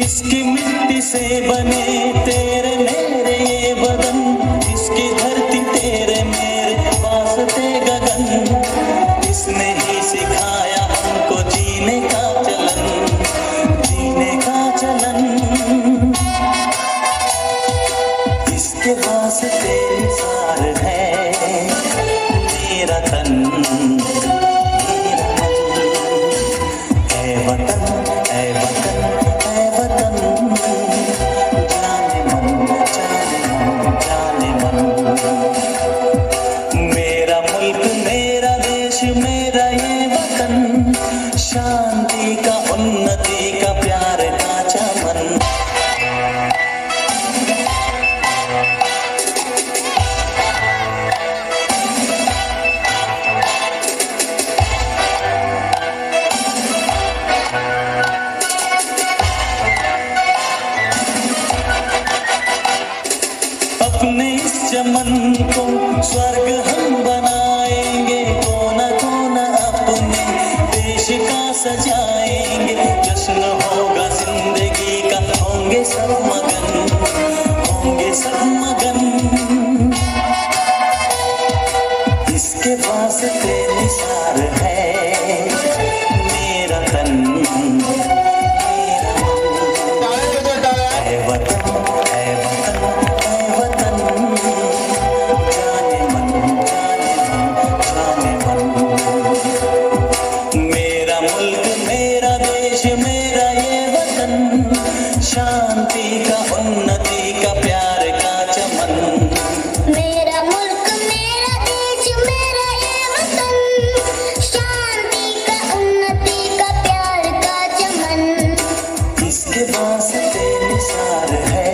इसकी मिट्टी से बने तेरे मेरे ये बदन, इसकी धरती तेरे मेरे वास्ते गगन, इसने ही सिखाया हमको जीने का चलन, जीने का चलन। इसके वास्ते निसार है मेरा तन, मेरा मन। है वतन, है वतन, है वतन, जाने मन, जाने मन, जाने मन। मेरा मुल्क, मेरा देश, मेरा ये वतन, शांति का, उन्नति का, प्यार का चमन। अपने इस चमन को स्वर्ग हम बनाएंगे, कोना कोना अपने देश का सजाएंगे। जश्न होगा जिंदगी का, होंगे सब मगन, होंगे सब मगन। इसके वास्ते निसार है मेरा तन, मेरा मन। है वतन, है वतन, मेरा ये वतन, शांति का, उन्नति का, प्यार का चमन। मेरा मुल्क, मेरा देश, मेरा ये वतन, शांति का, उन्नति का, प्यार का चमन। इसके वास्ते निसार है